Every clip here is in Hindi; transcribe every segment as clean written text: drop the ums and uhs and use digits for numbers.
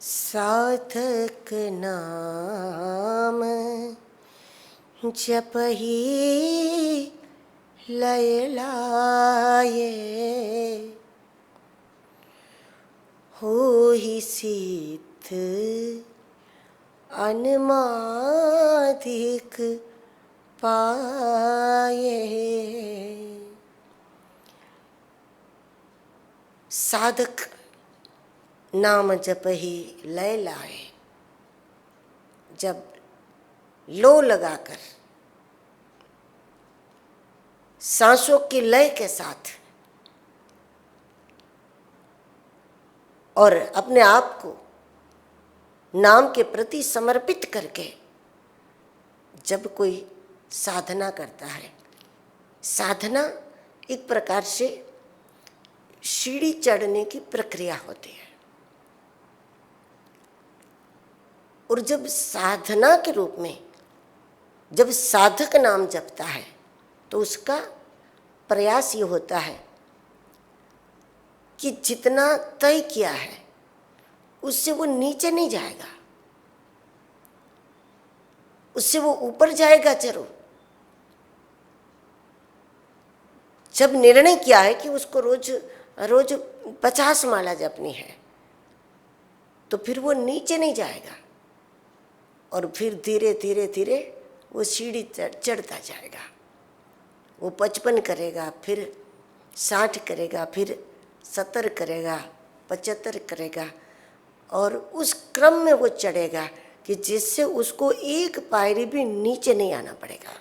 साधक नाम जपहि लय लाए, होहि सिद्ध अनुमादिक पाए। साधक नाम जपहि लय लाए, जब लो लगाकर सांसों की लय के साथ और अपने आप को नाम के प्रति समर्पित करके जब कोई साधना करता है, साधना एक प्रकार से सीढ़ी चढ़ने की प्रक्रिया होती है। और जब साधना के रूप में जब साधक नाम जपता है तो उसका प्रयास ये होता है कि जितना तय किया है उससे वो नीचे नहीं जाएगा, उससे वो ऊपर जाएगा जरूर। जब निर्णय किया है कि उसको रोज रोज 50 माला जपनी है तो फिर वो नीचे नहीं जाएगा और फिर धीरे धीरे धीरे वो सीढ़ी चढ़ता जाएगा। वो 55 करेगा, फिर 60 करेगा, फिर 70 करेगा, 75 करेगा और उस क्रम में वो चढ़ेगा कि जिससे उसको एक पायरी भी नीचे नहीं आना पड़ेगा।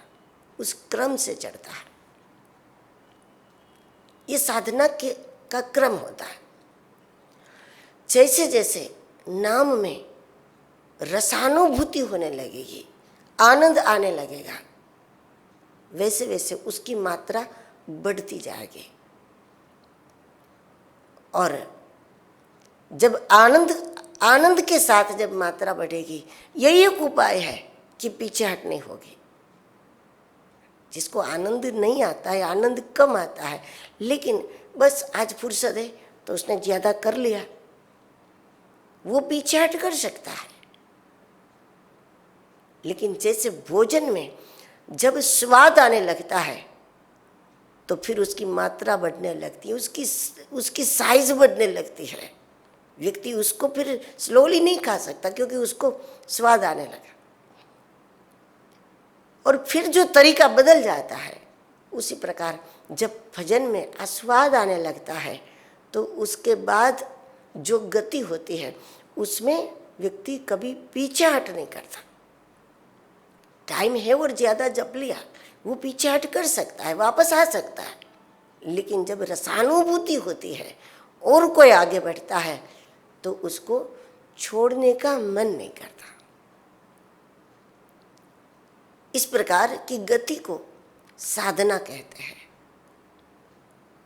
उस क्रम से चढ़ता है। ये साधना का क्रम होता है। जैसे जैसे नाम में रसानुभूति होने लगेगी, आनंद आने लगेगा, वैसे वैसे उसकी मात्रा बढ़ती जाएगी। और जब आनंद के साथ जब मात्रा बढ़ेगी, यही एक उपाय है कि पीछे हट नहीं होगी। जिसको आनंद नहीं आता है, आनंद कम आता है, लेकिन बस आज फुर्सत है तो उसने ज्यादा कर लिया, वो पीछे हट कर सकता है। लेकिन जैसे भोजन में जब स्वाद आने लगता है तो फिर उसकी मात्रा बढ़ने लगती है, उसकी साइज बढ़ने लगती है। व्यक्ति उसको फिर स्लोली नहीं खा सकता क्योंकि उसको स्वाद आने लगा। और फिर जो तरीका बदल जाता है, उसी प्रकार जब भजन में आस्वाद आने लगता है तो उसके बाद जो गति होती है उसमें व्यक्ति कभी पीछे हट नहीं करता। टाइम है और ज्यादा जप लिया, वो पीछे हट कर सकता है, वापस आ सकता है। लेकिन जब रसानुभूति होती है और कोई आगे बढ़ता है तो उसको छोड़ने का मन नहीं करता। इस प्रकार की गति को साधना कहते हैं।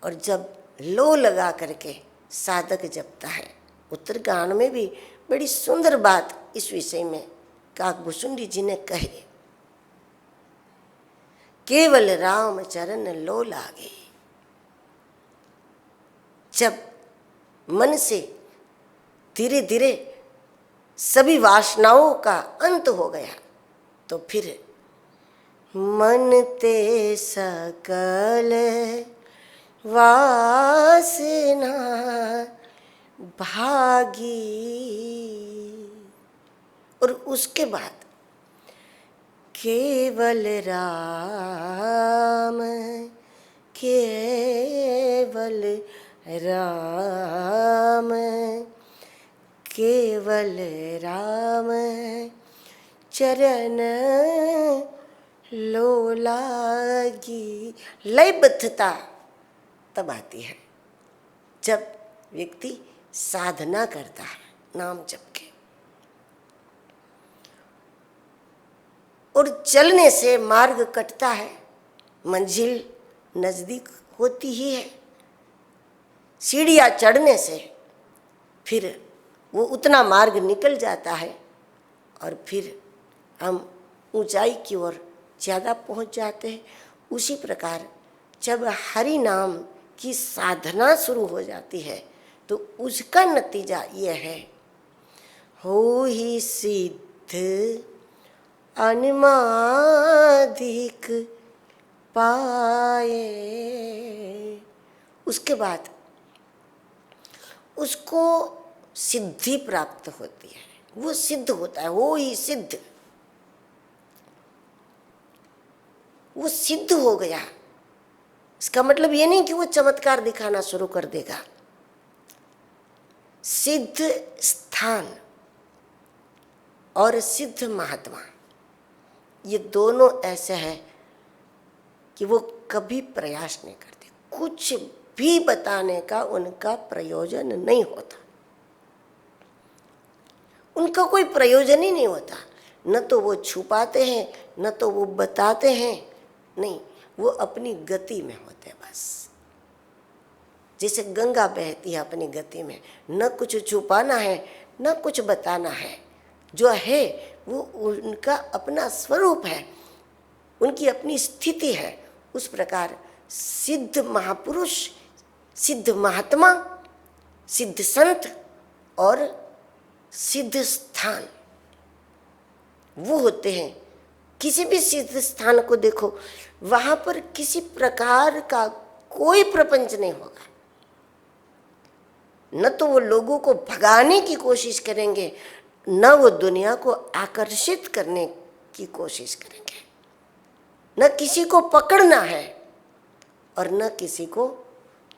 और जब लो लगा करके साधक जपता है, उत्तरकांड में भी बड़ी सुंदर बात इस विषय में काकभूषुंडी जी ने कही। केवल राम चरण लो लागे। जब मन से धीरे धीरे सभी वासनाओं का अंत हो गया तो फिर मन ते सकल वासना भागी। और उसके बाद केवल राम, केवल राम, केवल राम चरण लो लागी। लयबद्धता तब आती है जब व्यक्ति साधना करता है नाम जप के। और चलने से मार्ग कटता है, मंजिल नजदीक होती ही है। सीढ़ियाँ चढ़ने से फिर वो उतना मार्ग निकल जाता है और फिर हम ऊंचाई की ओर ज़्यादा पहुंच जाते हैं। उसी प्रकार जब हरि नाम की साधना शुरू हो जाती है तो उसका नतीजा ये है, हो ही सिद्ध अनुमादिक पाए। उसके बाद उसको सिद्धि प्राप्त होती है, वो सिद्ध होता है, हो ही सिद्ध, वो सिद्ध हो गया। इसका मतलब ये नहीं कि वो चमत्कार दिखाना शुरू कर देगा। सिद्ध स्थान और सिद्ध महात्मा, ये दोनों ऐसे हैं कि वो कभी प्रयास नहीं करते, कुछ भी बताने का उनका प्रयोजन नहीं होता, उनका कोई प्रयोजन ही नहीं होता। न तो वो छुपाते हैं, न तो वो बताते हैं, नहीं, वो अपनी गति में होते हैं बस। जैसे गंगा बहती है अपनी गति में, न कुछ छुपाना है न कुछ बताना है, जो है वो उनका अपना स्वरूप है, उनकी अपनी स्थिति है। उस प्रकार सिद्ध महापुरुष, सिद्ध महात्मा, सिद्ध संत और सिद्ध स्थान वो होते हैं। किसी भी सिद्ध स्थान को देखो, वहां पर किसी प्रकार का कोई प्रपंच नहीं होगा। न तो वो लोगों को भगाने की कोशिश करेंगे, न वो दुनिया को आकर्षित करने की कोशिश करेंगे। न किसी को पकड़ना है और न किसी को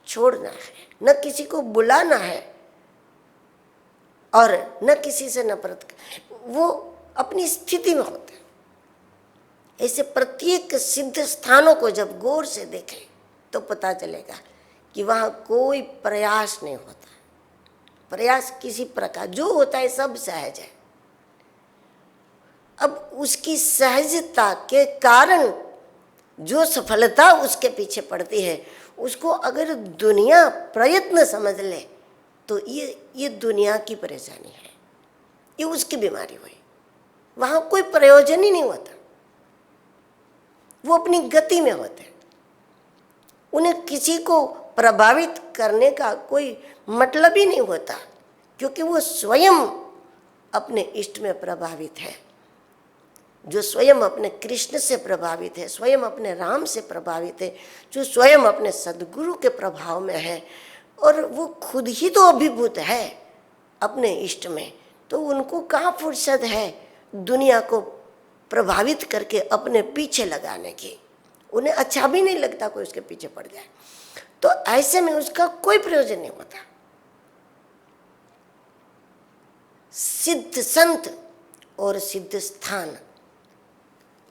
छोड़ना है, न किसी को बुलाना है और न किसी से नफरत। वो अपनी स्थिति में होते हैं। ऐसे प्रत्येक सिद्ध स्थानों को जब गौर से देखें तो पता चलेगा कि वहाँ कोई प्रयास नहीं होता। प्रयास किसी प्रकार जो होता है सब सहज है। अब उसकी सहजता के कारण जो सफलता उसके पीछे पड़ती है, उसको अगर दुनिया प्रयत्न समझ ले तो ये दुनिया की परेशानी है, ये उसकी बीमारी हुई। वहाँ कोई प्रयोजन ही नहीं होता, वो अपनी गति में होते हैं। उन्हें किसी को प्रभावित करने का कोई मतलब ही नहीं होता, क्योंकि वो स्वयं अपने इष्ट में प्रभावित है। जो स्वयं अपने कृष्ण से प्रभावित है, स्वयं अपने राम से प्रभावित है, जो स्वयं अपने सद्गुरु के प्रभाव में है, और वो खुद ही तो अभिभूत है अपने इष्ट में, तो उनको कहाँ फुर्सत है दुनिया को प्रभावित करके अपने पीछे लगाने की। उन्हें अच्छा भी नहीं लगता कोई उसके पीछे पड़ जाए, तो ऐसे में उसका कोई प्रयोजन नहीं होता। सिद्ध संत और सिद्ध स्थान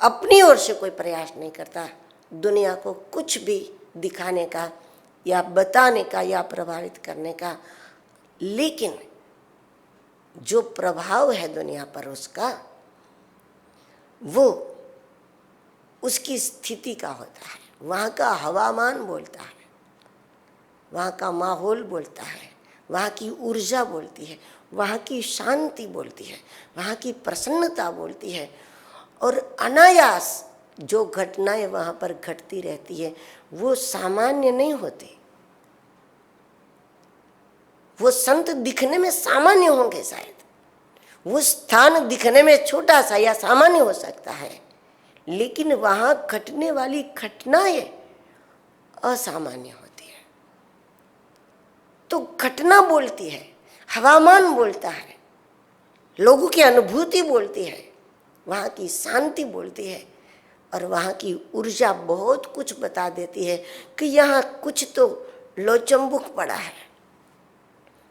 अपनी ओर से कोई प्रयास नहीं करता दुनिया को कुछ भी दिखाने का या बताने का या प्रभावित करने का, लेकिन जो प्रभाव है दुनिया पर उसका, वो उसकी स्थिति का होता है। वहाँ का हवामान बोलता है, वहाँ का माहौल बोलता है, वहाँ की ऊर्जा बोलती है, वहाँ की शांति बोलती है, वहाँ की प्रसन्नता बोलती है। और अनायास जो घटनाएं वहाँ पर घटती रहती है वो सामान्य नहीं होती। वो संत दिखने में सामान्य होंगे शायद, वो स्थान दिखने में छोटा सा या सामान्य हो सकता है, लेकिन वहाँ घटने वाली घटनाएं असामान्य होती है। तो घटना बोलती है, हवामान बोलता है, लोगों की अनुभूति बोलती है, वहाँ की शांति बोलती है, और वहाँ की ऊर्जा बहुत कुछ बता देती है कि यहाँ कुछ तो लोचंबुक पड़ा है,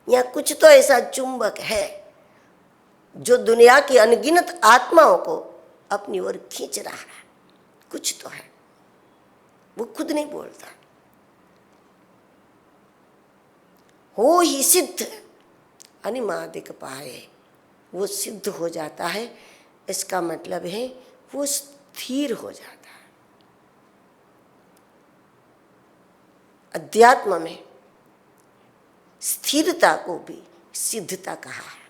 यहाँ कुछ तो ऐसा चुंबक है जो दुनिया की अनगिनत आत्माओं को अपनी ओर खींच रहा है। कुछ तो है, वो खुद नहीं बोलता। हो ही सिद्ध अनिमादिक पाए, वो सिद्ध हो जाता है। इसका मतलब है वो स्थिर हो जाता है। अध्यात्म में स्थिरता को भी सिद्धता कहा है।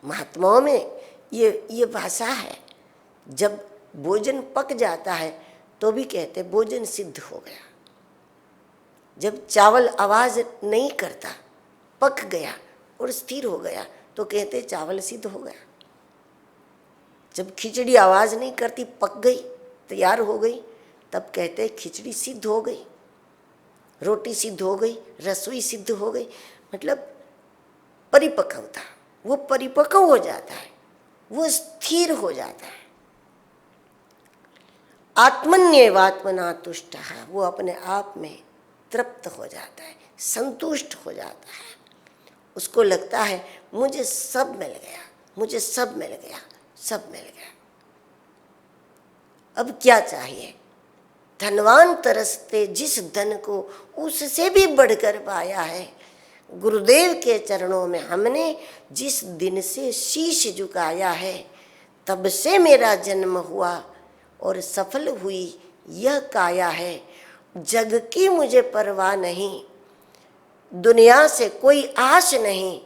महात्माओं में ये भाषा है। जब भोजन पक जाता है तो भी कहते भोजन सिद्ध हो गया। जब चावल आवाज नहीं करता, पक गया और स्थिर हो गया, तो कहते चावल सिद्ध हो गया। जब खिचड़ी आवाज़ नहीं करती, पक गई, तैयार हो गई, तब कहते खिचड़ी सिद्ध हो गई, रोटी सिद्ध हो गई, रसोई सिद्ध हो गई। मतलब परिपक्वता, वो परिपक्व हो जाता है, वो स्थिर हो जाता है। आत्मन्येवात्मना तुष्ट है, वो अपने आप में तृप्त हो जाता है, संतुष्ट हो जाता है। उसको लगता है मुझे सब मिल गया, मुझे सब मिल गया, सब मिल गया। अब क्या चाहिए? धनवान तरसते जिस धन को उससे भी बढ़कर पाया है। गुरुदेव के चरणों में हमने जिस दिन से शीश झुकाया है, तब से मेरा जन्म हुआ और सफल हुई यह काया है। जग की मुझे परवाह नहीं, दुनिया से कोई आश नहीं,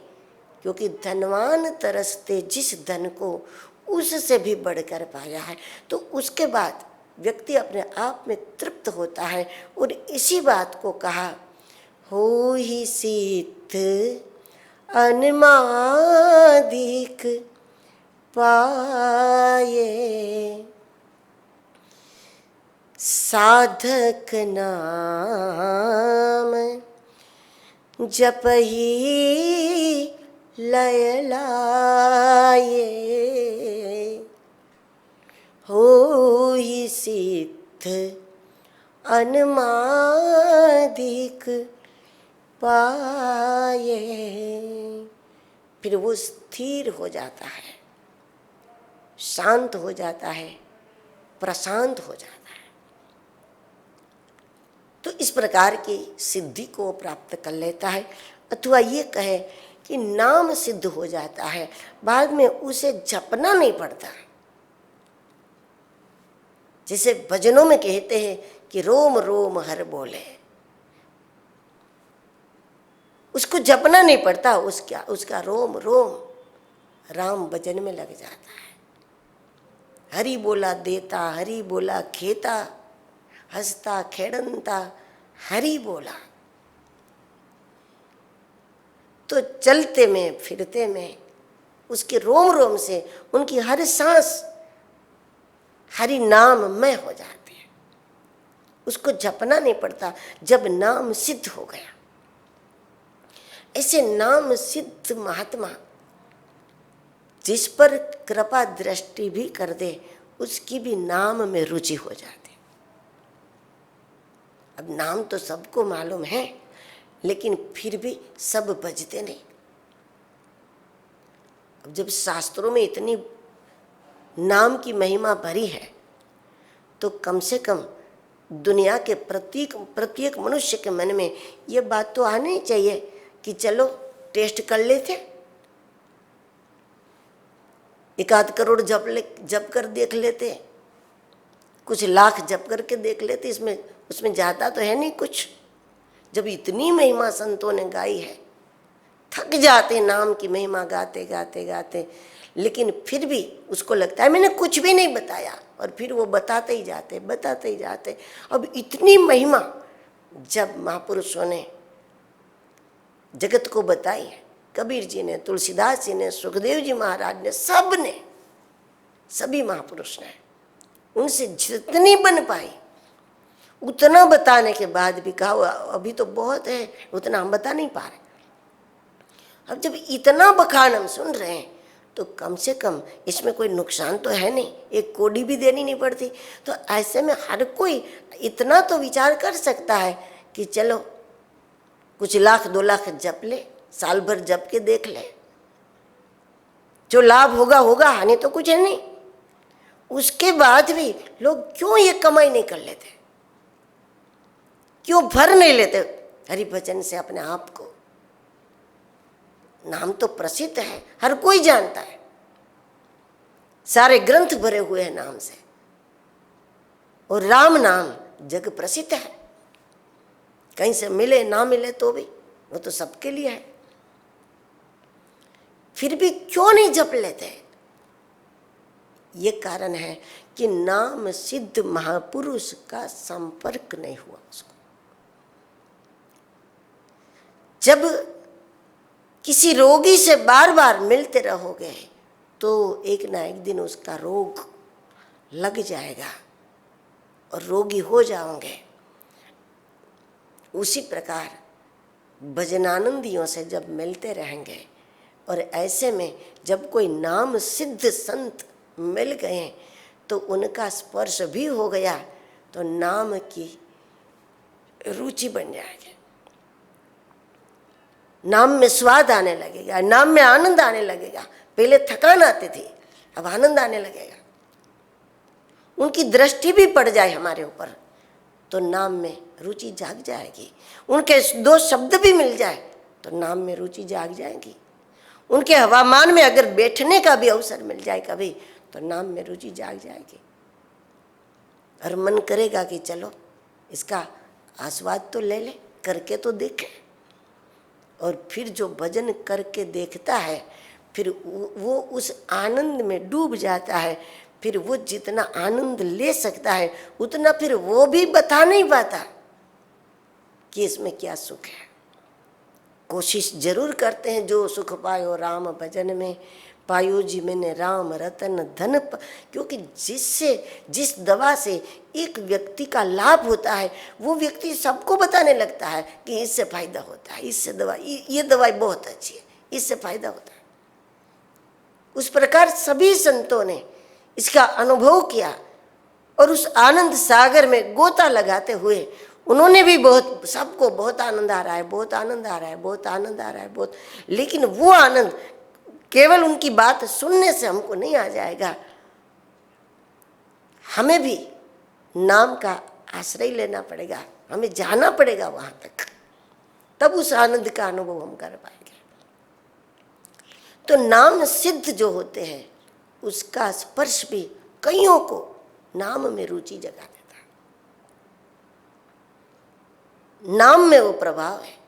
क्योंकि धनवान तरसते जिस धन को उससे भी बढ़कर पाया है। तो उसके बाद व्यक्ति अपने आप में तृप्त होता है। और इसी बात को कहा, हो ही सिद्ध अनमादिक पाए, साधक नाम जपहि लय लाए। हो ही सिद्ध अनमादिक पाए। फिर वो स्थिर हो जाता है, शांत हो जाता है, प्रशांत हो जाता है। तो इस प्रकार की सिद्धि को प्राप्त कर लेता है। अथवा ये कहे कि नाम सिद्ध हो जाता है, बाद में उसे जपना नहीं पड़ता। जैसे भजनों में कहते हैं कि रोम रोम हर बोले, उसको जपना नहीं पड़ता, उसका रोम रोम राम भजन में लग जाता है। हरि बोला देता, हरि बोला खेता, हंसता खेड़नता हरि बोला। तो चलते में फिरते में उसके रोम रोम से उनकी हर सांस हरि नाम में हो जाती है। उसको जपना नहीं पड़ता जब नाम सिद्ध हो गया। ऐसे नाम सिद्ध महात्मा जिस पर कृपा दृष्टि भी कर दे, उसकी भी नाम में रुचि हो जाती। अब नाम तो सबको मालूम है, लेकिन फिर भी सब बजते नहीं। अब जब शास्त्रों में इतनी नाम की महिमा भरी है, तो कम से कम दुनिया के प्रत्येक मनुष्य के मन में ये बात तो आनी चाहिए कि चलो टेस्ट कर लेते, 1-8 करोड़ जप कर देख लेते, कुछ लाख जप करके देख लेते। उसमें जाता तो है नहीं कुछ। जब इतनी महिमा संतों ने गाई है, थक जाते नाम की महिमा गाते गाते गाते, लेकिन फिर भी उसको लगता है मैंने कुछ भी नहीं बताया, और फिर वो बताते ही जाते। अब इतनी महिमा जब महापुरुषों ने जगत को बताई है, कबीर जी ने, तुलसीदास जी ने, सुखदेव जी महाराज ने, सब ने, सभी महापुरुष ने, उनसे जितनी बन पाई उतना बताने के बाद भी कहा अभी तो बहुत है, उतना हम बता नहीं पा रहे। अब जब इतना बखान हम सुन रहे हैं, तो कम से कम इसमें कोई नुकसान तो है नहीं, एक कौड़ी भी देनी नहीं पड़ती। तो ऐसे में हर कोई इतना तो विचार कर सकता है कि चलो कुछ लाख 2 लाख जप ले, साल भर जप के देख ले, जो लाभ होगा होगा, हानि तो कुछ है नहीं। उसके बाद भी लोग क्यों ये कमाई नहीं कर लेते, क्यों भर नहीं लेते हरि भजन से अपने आप को? नाम तो प्रसिद्ध है, हर कोई जानता है, सारे ग्रंथ भरे हुए हैं नाम से, और राम नाम जग प्रसिद्ध है। कहीं से मिले ना मिले तो भी वो तो सबके लिए है। फिर भी क्यों नहीं जप लेते? ये कारण है कि नाम सिद्ध महापुरुष का संपर्क नहीं हुआ उसको। जब किसी रोगी से बार बार मिलते रहोगे तो एक ना एक दिन उसका रोग लग जाएगा और रोगी हो जाओगे। उसी प्रकार भजनानंदियों से जब मिलते रहेंगे और ऐसे में जब कोई नाम सिद्ध संत मिल गए तो उनका स्पर्श भी हो गया तो नाम की रुचि बन जाएगी, नाम में स्वाद आने लगेगा, नाम में आनंद आने लगेगा। पहले थकान आती थी, अब आनंद आने लगेगा। उनकी दृष्टि भी पड़ जाए हमारे ऊपर तो नाम में रुचि जाग जाएगी। उनके दो शब्द भी मिल जाए तो नाम में रुचि जाग जाएगी। उनके हवामान में अगर बैठने का भी अवसर मिल जाए कभी तो नाम में रुचि जाग जाएगी और मन करेगा कि चलो इसका आस्वाद तो ले ले, करके तो देखें। और फिर जो भजन करके देखता है फिर वो उस आनंद में डूब जाता है। फिर वो जितना आनंद ले सकता है उतना फिर वो भी बता नहीं पाता कि इसमें क्या सुख है। कोशिश जरूर करते हैं, जो सुख पायो राम भजन में, पायो जी मैंने राम रतन धन क्योंकि जिस दवा से एक व्यक्ति का लाभ होता है वो व्यक्ति सबको बताने लगता है कि इससे फायदा होता है, इससे ये दवाई बहुत अच्छी है, इससे फायदा होता है। उस प्रकार सभी संतों ने इसका अनुभव किया और उस आनंद सागर में गोता लगाते हुए उन्होंने भी बहुत, सबको बहुत आनंद आ रहा है, बहुत आनंद आ रहा है, बहुत आनंद आ रहा है, बहुत। लेकिन वो आनंद केवल उनकी बात सुनने से हमको नहीं आ जाएगा, हमें भी नाम का आश्रय लेना पड़ेगा, हमें जाना पड़ेगा वहां तक, तब उस आनंद का अनुभव हम कर पाएंगे। तो नाम सिद्ध जो होते हैं उसका स्पर्श भी कईयों को नाम में रुचि जगा देता है। नाम में वो प्रभाव है।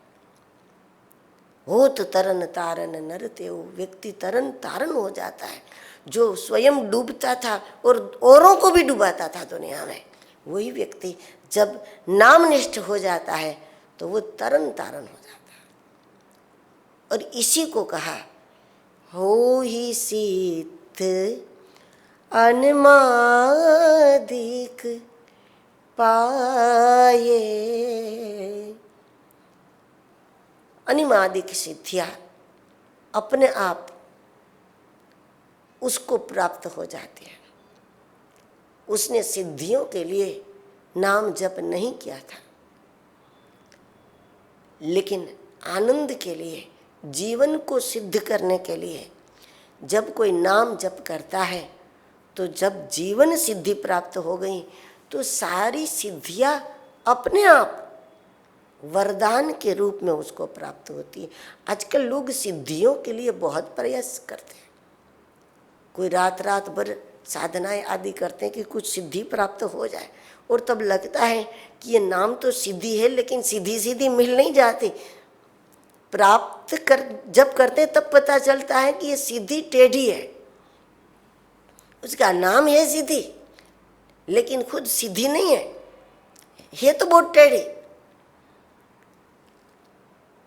होत तरन तारन नर तेव, व्यक्ति तरन तारन हो जाता है। जो स्वयं डूबता था और औरों को भी डुबाता था दुनिया में, वही व्यक्ति जब नामनिष्ठ हो जाता है तो वो तरन तारन हो जाता है। और इसी को कहा हो ही सिद्ध अनमादिक पाए। अनिमादिक सिद्धियां अपने आप उसको प्राप्त हो जाती है। उसने सिद्धियों के लिए नाम जप नहीं किया था, लेकिन आनंद के लिए, जीवन को सिद्ध करने के लिए जब कोई नाम जप करता है तो जब जीवन सिद्धि प्राप्त हो गई तो सारी सिद्धियां अपने आप वरदान के रूप में उसको प्राप्त होती है। आजकल लोग सिद्धियों के लिए बहुत प्रयास करते हैं, कोई रात रात भर साधनाएं आदि करते हैं कि कुछ सिद्धि प्राप्त हो जाए, और तब लगता है कि ये नाम तो सिद्धि है लेकिन सीधी सीधी मिल नहीं जाती। प्राप्त कर जब करते तब पता चलता है कि ये सिद्धि टेढ़ी है, उसका नाम है सिद्धि लेकिन खुद सिद्धि नहीं है तो बहुत टेढ़ी,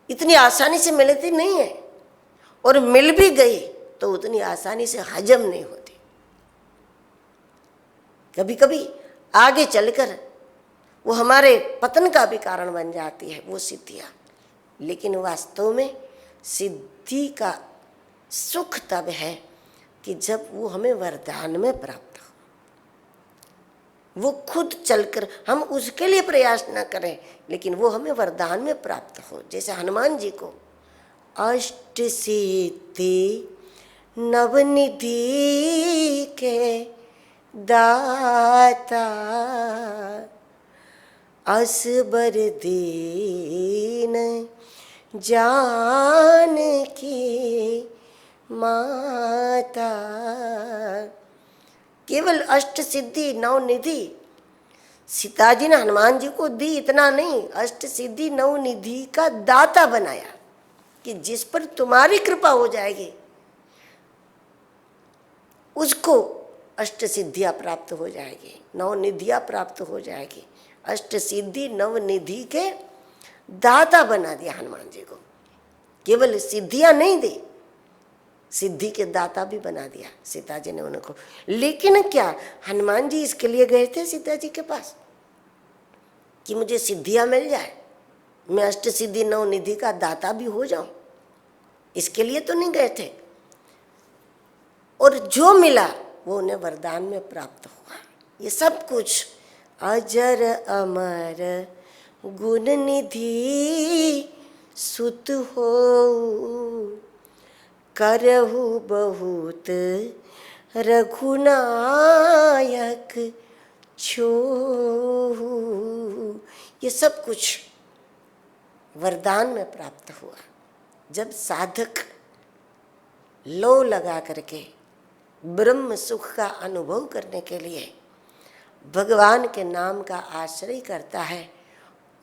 इतनी आसानी से मिलती नहीं है, और मिल भी गई तो उतनी आसानी से हजम नहीं होती। कभी कभी आगे चलकर वो हमारे पतन का भी कारण बन जाती है वो सिद्धियां। लेकिन वास्तव में सिद्धि का सुख तब है कि जब वो हमें वरदान में प्राप्त हो, वो खुद चलकर, हम उसके लिए प्रयास न करें लेकिन वो हमें वरदान में प्राप्त हो। जैसे हनुमान जी को अष्ट सिद्धि नवनिधि के दाता, असबर दीन जानकी माता। केवल अष्ट सिद्धि नवनिधि सीता जी ने हनुमान जी को दी, इतना नहीं, अष्ट सिद्धि नवनिधि का दाता बनाया कि जिस पर तुम्हारी कृपा हो जाएगी उसको अष्ट सिद्धियां प्राप्त हो जाएगी, नवनिधियां प्राप्त हो जाएगी। अष्ट सिद्धि नवनिधि के दाता बना दिया हनुमान जी को। केवल सिद्धियां नहीं दी, सिद्धि के दाता भी बना दिया सीता जी ने उनको। लेकिन क्या हनुमान जी इसके लिए गए थे सीता जी के पास कि मुझे सिद्धियां मिल जाए, मैं अष्ट सिद्धि नौ निधि का दाता भी हो जाऊं? इसके लिए तो नहीं गए थे। और जो मिला वो उन्हें वरदान में प्राप्त हुआ। ये सब कुछ अजर अमर गुण निधि सुत हो, करहु बहुत रघुनायक छोहु। ये सब कुछ वरदान में प्राप्त हुआ। जब साधक लो लगा करके ब्रह्म सुख का अनुभव करने के लिए भगवान के नाम का आश्रय करता है,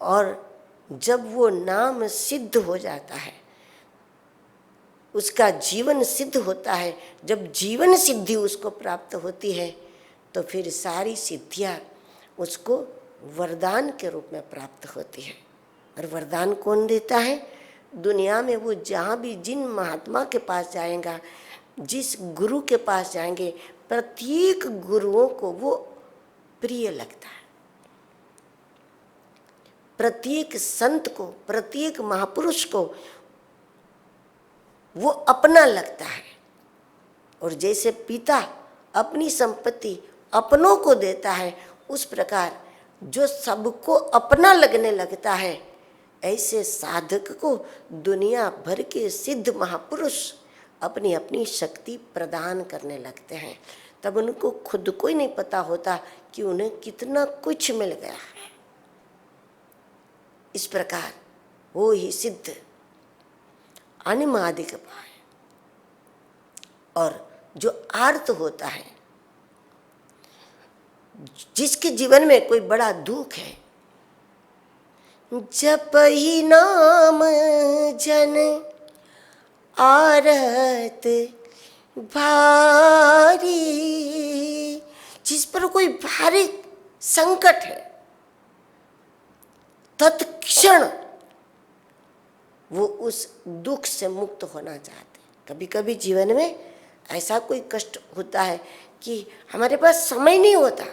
और जब वो नाम सिद्ध हो जाता है, उसका जीवन सिद्ध होता है, जब जीवन सिद्धि उसको प्राप्त होती है, तो फिर सारी सिद्धियाँ उसको वरदान के रूप में प्राप्त होती है। और वरदान कौन देता है? दुनिया में वो जहाँ भी जिन महात्मा के पास जाएगा, जिस गुरु के पास जाएंगे, प्रत्येक गुरुओं को वो प्रिय लगता है, प्रत्येक संत को, प्रत्येक महापुरुष को वो अपना लगता है। और जैसे पिता अपनी संपत्ति अपनों को देता है, उस प्रकार जो सबको अपना लगने लगता है, ऐसे साधक को दुनिया भर के सिद्ध महापुरुष अपनी अपनी शक्ति प्रदान करने लगते हैं। तब उनको खुद को ही नहीं पता होता कि उन्हें कितना कुछ मिल गया है। इस प्रकार वो ही सिद्ध अनिमादिक पाए। और जो आर्त होता है, जिसके जीवन में कोई बड़ा दुख है, जप ही नाम जन आरत भारी, जिस पर कोई भारी संकट है, तत्क्षण वो उस दुख से मुक्त होना चाहते। कभी कभी जीवन में ऐसा कोई कष्ट होता है कि हमारे पास समय नहीं होता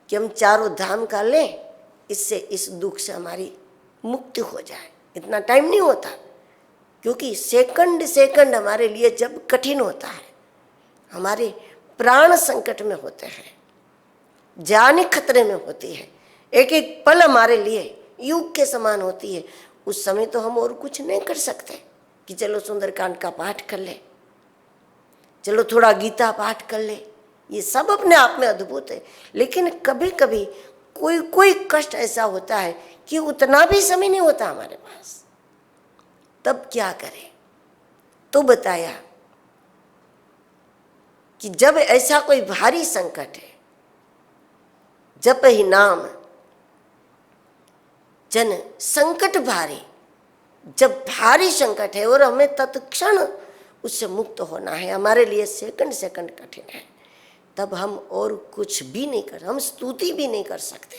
कि हम चारों धाम का लें, इससे इस दुख से हमारी मुक्ति हो जाए। इतना टाइम नहीं होता, क्योंकि सेकंड सेकंड हमारे लिए जब कठिन होता है, हमारे प्राण संकट में होते हैं, जान खतरे में होती है, एक एक पल हमारे लिए युग के समान होती है, उस समय तो हम और कुछ नहीं कर सकते कि चलो सुंदरकांड का पाठ कर ले, चलो थोड़ा गीता पाठ कर ले। ये सब अपने आप में अद्भुत है। लेकिन कभी कभी कोई कोई कष्ट ऐसा होता है कि उतना भी समय नहीं होता हमारे पास, तब क्या करें? तो बताया कि जब ऐसा कोई भारी संकट है, जप ही नाम जन संकट भारी, जब भारी संकट है और हमें तत्क्षण उससे मुक्त होना है, हमारे लिए सेकंड सेकंड कठिन है, तब हम और कुछ भी नहीं कर, हम स्तुति भी नहीं कर सकते,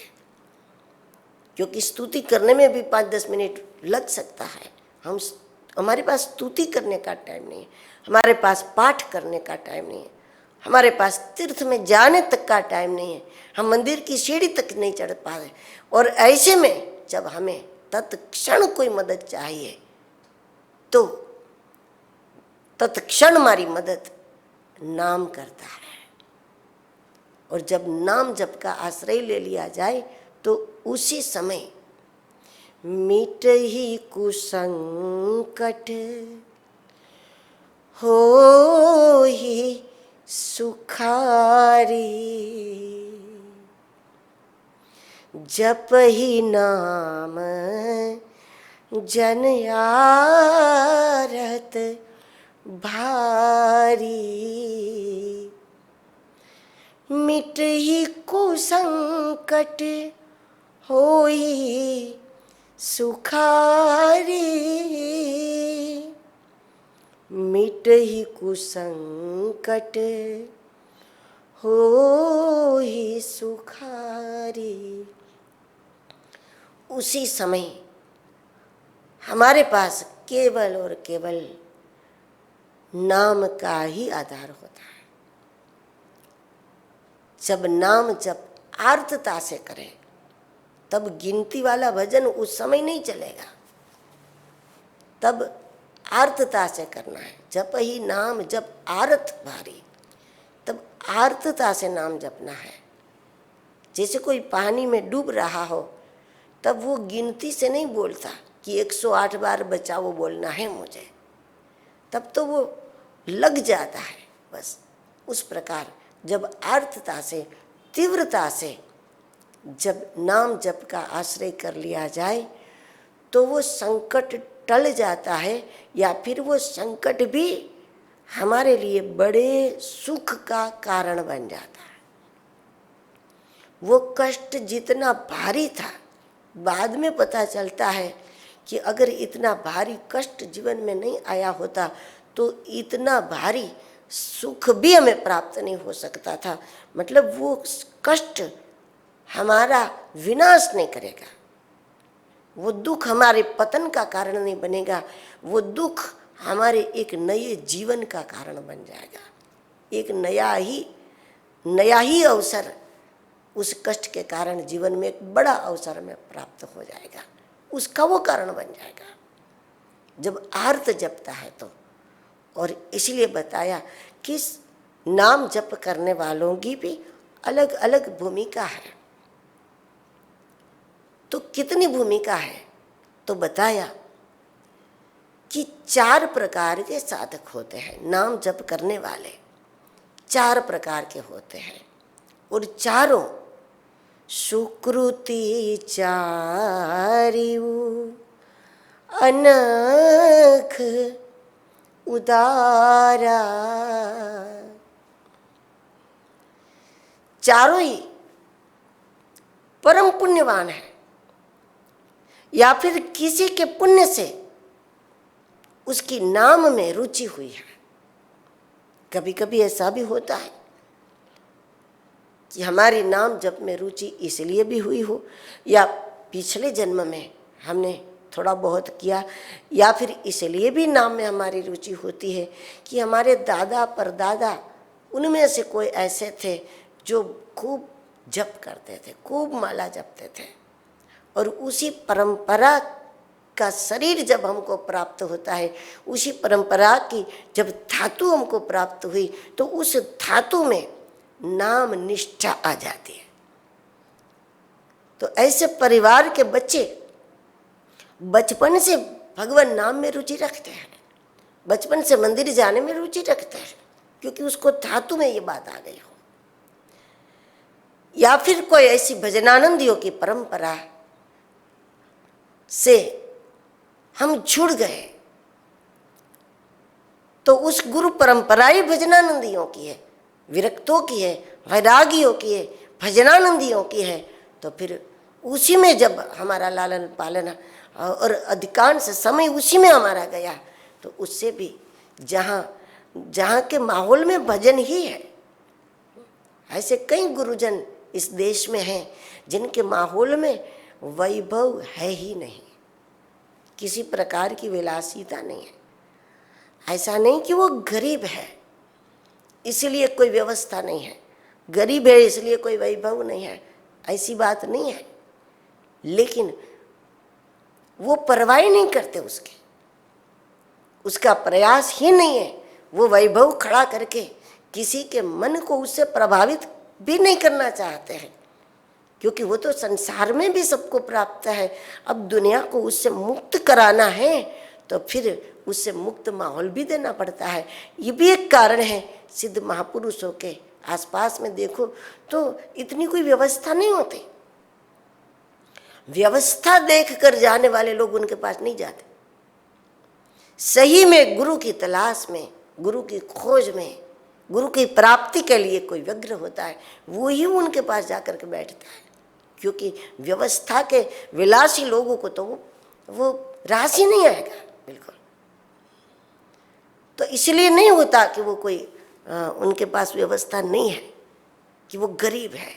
क्योंकि स्तुति करने में भी 5-10 मिनट लग सकता है। हमारे पास स्तुति करने का टाइम नहीं है, हमारे पास पाठ करने का टाइम नहीं है, हमारे पास तीर्थ में जाने तक का टाइम नहीं है, हम मंदिर की सीढ़ी तक नहीं चढ़ पा रहे। और ऐसे में जब हमें तत्क्षण कोई मदद चाहिए, तो तत्क्षण हमारी मदद नाम करता है। और जब नाम जप का आश्रय ले लिया जाए, तो उसी समय मिट ही कुसंकट हो ही सुखारी, जप ही नाम जन आरत भारी, मिट ही कुसंकट होई सुखारी, मिट ही कुसंकट होई सुखारी। उसी समय हमारे पास केवल और केवल नाम का ही आधार होता है। जब नाम जब आर्तता से करें तब गिनती वाला भजन उस समय नहीं चलेगा, तब आर्तता से करना है। जप ही नाम जब आर्त भारी, तब आर्तता से नाम जपना है। जैसे कोई पानी में डूब रहा हो तब वो गिनती से नहीं बोलता कि 108 बार बचाओ बोलना है मुझे, तब तो वो लग जाता है बस। उस प्रकार जब आर्तता से, तीव्रता से जब नाम जप का आश्रय कर लिया जाए तो वो संकट टल जाता है, या फिर वो संकट भी हमारे लिए बड़े सुख का कारण बन जाता है। वो कष्ट जितना भारी था, बाद में पता चलता है कि अगर इतना भारी कष्ट जीवन में नहीं आया होता तो इतना भारी सुख भी हमें प्राप्त नहीं हो सकता था। मतलब वो कष्ट हमारा विनाश नहीं करेगा, वो दुख हमारे पतन का कारण नहीं बनेगा, वो दुख हमारे एक नए जीवन का कारण बन जाएगा। एक नया ही अवसर उस कष्ट के कारण जीवन में एक बड़ा अवसर में प्राप्त हो जाएगा, उसका वो कारण बन जाएगा जब आर्त जपता है तो। और इसलिए बताया कि नाम जप करने वालों की भी अलग अलग भूमिका है। तो कितनी भूमिका है? तो बताया कि 4 प्रकार के साधक होते हैं। नाम जप करने वाले 4 प्रकार के होते हैं, और चारों सुकृति चारिऊ अनख उदारा। चारों ही परम पुण्यवान है, या फिर किसी के पुण्य से उसकी नाम में रुचि हुई है। कभी कभी ऐसा भी होता है कि हमारी नाम जप में रुचि इसलिए भी हुई हो, या पिछले जन्म में हमने थोड़ा बहुत किया, या फिर इसलिए भी नाम में हमारी रुचि होती है कि हमारे दादा परदादा उनमें से कोई ऐसे थे जो खूब जप करते थे, खूब माला जपते थे, और उसी परंपरा का शरीर जब हमको प्राप्त होता है, उसी परंपरा की जब धातु हमको प्राप्त हुई तो उस धातु में नाम निष्ठा आ जाती है। तो ऐसे परिवार के बच्चे बचपन से भगवान नाम में रुचि रखते हैं, बचपन से मंदिर जाने में रुचि रखते हैं, क्योंकि उसको धातु में ये बात आ गई हो। या फिर कोई ऐसी भजनानंदियों की परंपरा से हम जुड़ गए तो उस गुरु परंपरा ही भजनानंदियों की है, विरक्तों की है, वैरागियों की है, भजनानंदियों की है। तो फिर उसी में जब हमारा लालन पालन और अधिकांश समय उसी में हमारा गया, तो उससे भी जहाँ के माहौल में भजन ही है। ऐसे कई गुरुजन इस देश में हैं जिनके माहौल में वैभव है ही नहीं, किसी प्रकार की विलासिता नहीं है। ऐसा नहीं कि वो गरीब है इसलिए कोई व्यवस्था नहीं है, गरीब है इसलिए कोई वैभव नहीं है, ऐसी बात नहीं है। लेकिन वो परवाह नहीं करते उसका प्रयास ही नहीं है। वो वैभव खड़ा करके किसी के मन को उससे प्रभावित भी नहीं करना चाहते हैं, क्योंकि वो तो संसार में भी सबको प्राप्त है। अब दुनिया को उससे मुक्त कराना है तो फिर उससे मुक्त माहौल भी देना पड़ता है। ये भी एक कारण है। सिद्ध महापुरुषों के आसपास में देखो तो इतनी कोई व्यवस्था नहीं होती। व्यवस्था देखकर जाने वाले लोग उनके पास नहीं जाते। सही में गुरु की तलाश में, गुरु की खोज में, गुरु की प्राप्ति के लिए कोई व्यग्र होता है, वो ही उनके पास जाकर के बैठता है। क्योंकि व्यवस्था के विलासी लोगों को तो वो राशि नहीं आएगा बिल्कुल। तो इसलिए नहीं होता कि वो कोई उनके पास व्यवस्था नहीं है, कि वो गरीब है।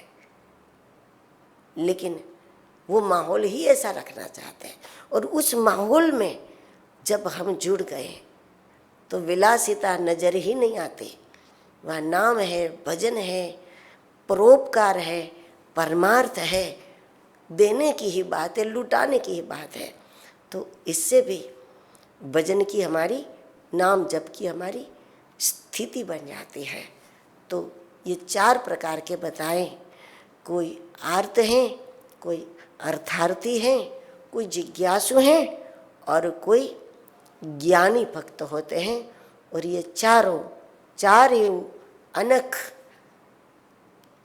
लेकिन वो माहौल ही ऐसा रखना चाहते हैं। और उस माहौल में जब हम जुड़ गए तो विलासिता नज़र ही नहीं आती। वह नाम है, भजन है, परोपकार है, परमार्थ है, देने की ही बात है, लुटाने की ही बात है। तो इससे भी भजन की हमारी, नाम जप की हमारी स्थिति बन जाती है। तो ये 4 प्रकार के बताएं। कोई आर्त हैं, कोई अर्थार्थी हैं, कोई जिज्ञासु हैं और कोई ज्ञानी भक्त होते हैं। और ये चार अनख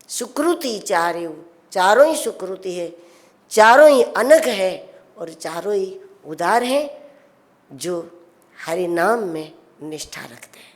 सुकृति, चारों ही सुकृति है, चारों ही अनग है और चारों ही उदार हैं, जो हरि नाम में निष्ठा रखते हैं।